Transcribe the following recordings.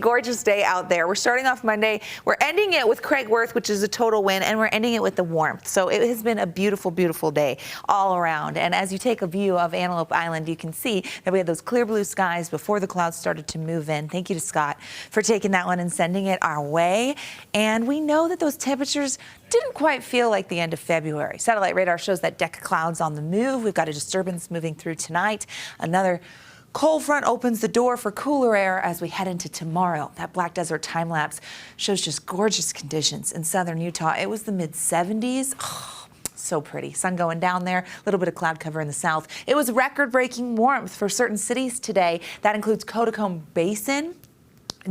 gorgeous day out there. We're starting off Monday. We're ending it with Craig Worth, which is a total win, and we're ending it with the warmth. So it has been a beautiful, beautiful day all around. And as you take a view of Antelope Island, you can see that we had those clear blue skies before the clouds started to move in. Thank you to Scott for taking that one and sending it our way. And we know that those temperatures didn't quite feel like the end of February. Satellite radar shows that deck of clouds on the move. We've got a disturbance moving through tonight. Another cold front opens the door for cooler air as we head into tomorrow. That Black Desert time lapse shows just gorgeous conditions in southern Utah. It was the mid-70s. Oh, so pretty. Sun going down there, a little bit of cloud cover in the south. It was record-breaking warmth for certain cities today. That includes Kodacombe Basin.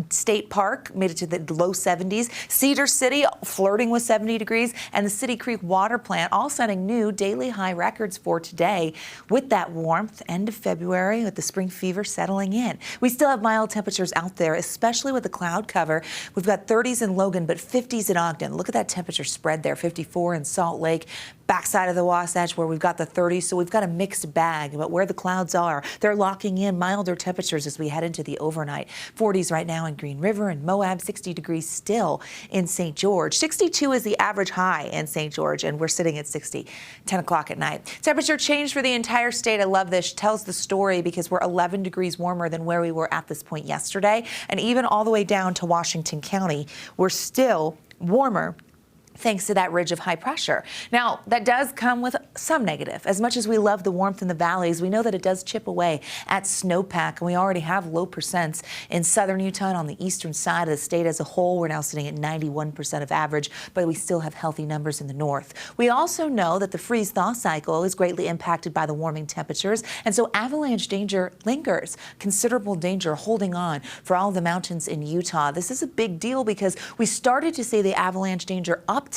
State Park made it to the low 70s. Cedar City flirting with 70 degrees, and the City Creek Water Plant all setting new daily high records for today. With that warmth, end of February, with the spring fever settling in. We still have mild temperatures out there, especially with the cloud cover. We've got 30s in Logan, but 50s in Ogden. Look at that temperature spread there. 54 in Salt Lake. Backside of the Wasatch where we've got the 30s, so we've got a mixed bag. But where the clouds are, they're locking in milder temperatures as we head into the overnight. 40s right now in Green River and Moab, 60 degrees still in St. George. 62 is the average high in St. George, and we're sitting at 60, 10 o'clock at night. Temperature change for the entire state. I love this. Tells the story because we're 11 degrees warmer than where we were at this point yesterday. And even all the way down to Washington County, we're still warmer thanks to that ridge of high pressure. Now, that does come with some negative. As much as we love the warmth in the valleys, we know that it does chip away at snowpack, and we already have low percents in southern Utah and on the eastern side of the state as a whole. We're now sitting at 91% of average, but we still have healthy numbers in the north. We also know that the freeze-thaw cycle is greatly impacted by the warming temperatures, and so avalanche danger lingers. Considerable danger holding on for all the mountains in Utah. This is a big deal because we started to see the avalanche danger uptick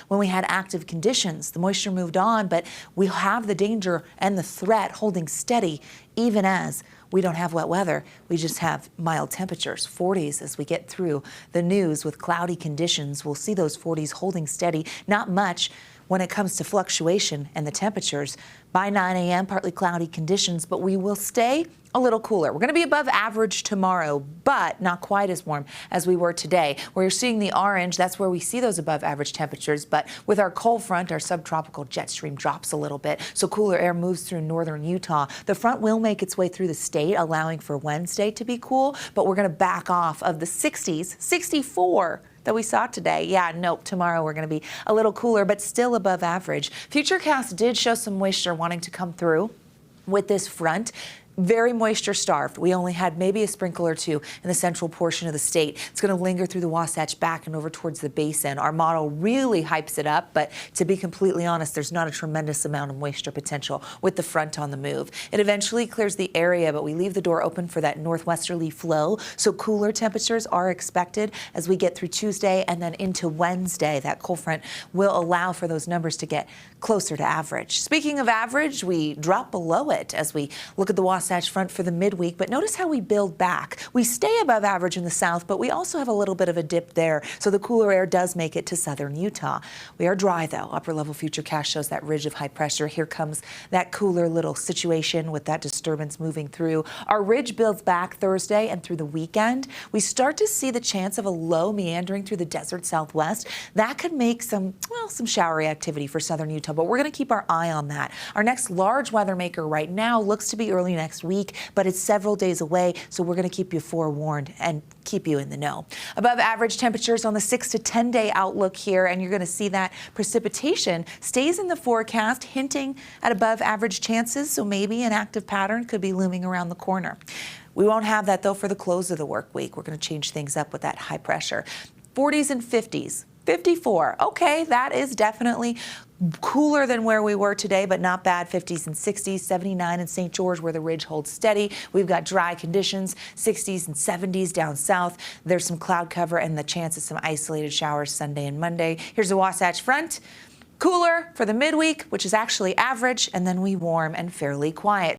when we had active conditions. The moisture moved on, but we have the danger and the threat holding steady even as we don't have wet weather. We just have mild temperatures, 40s as we get through the news with cloudy conditions. We'll see those 40s holding steady, not much when it comes to fluctuation and the temperatures. By 9 a.m., partly cloudy conditions, but we will stay a little cooler. We're going to be above average tomorrow, but not quite as warm as we were today. Where you're seeing the orange, that's where we see those above average temperatures. But with our cold front, our subtropical jet stream drops a little bit, so cooler air moves through northern Utah. The front will make its way through the state, allowing for Wednesday to be cool, but we're going to back off of the 60s, 64 that we saw today. Yeah, nope, tomorrow we're going to be a little cooler, but still above average. Futurecast did show some moisture wanting to come through with this front. Very moisture starved. We only had maybe a sprinkle or two in the central portion of the state. It's going to linger through the Wasatch back and over towards the basin. Our model really hypes it up, but to be completely honest, there's not a tremendous amount of moisture potential with the front on the move. It eventually clears the area, but we leave the door open for that northwesterly flow, so cooler temperatures are expected as we get through Tuesday and then into Wednesday. That cold front will allow for those numbers to get closer to average. Speaking of average, we drop below it as we look at the Wasatch front for the midweek, but notice how we build back. We stay above average in the south, but we also have a little bit of a dip there, so the cooler air does make it to southern Utah. We are dry, though. Upper level futurecast shows that ridge of high pressure. Here comes that cooler little situation with that disturbance moving through. Our ridge builds back Thursday and through the weekend. We start to see the chance of a low meandering through the desert southwest. That could make some showery activity for southern Utah, but we're going to keep our eye on that. Our next large weather maker right now looks to be early next week, but it's several days away, so we're going to keep you forewarned and keep you in the know. Above average temperatures on the 6 to 10 day outlook here, and you're going to see that precipitation stays in the forecast, hinting at above average chances, so maybe an active pattern could be looming around the corner. We won't have that, though, for the close of the work week. We're going to change things up with that high pressure. 40s and 50s. 54. Okay, that is definitely cooler than where we were today, but not bad. 50s and 60s, 79 in St. George where the ridge holds steady. We've got dry conditions, 60s and 70s down south. There's some cloud cover and the chance of some isolated showers Sunday and Monday. Here's the Wasatch front. Cooler for the midweek, which is actually average, and then we warm and fairly quiet.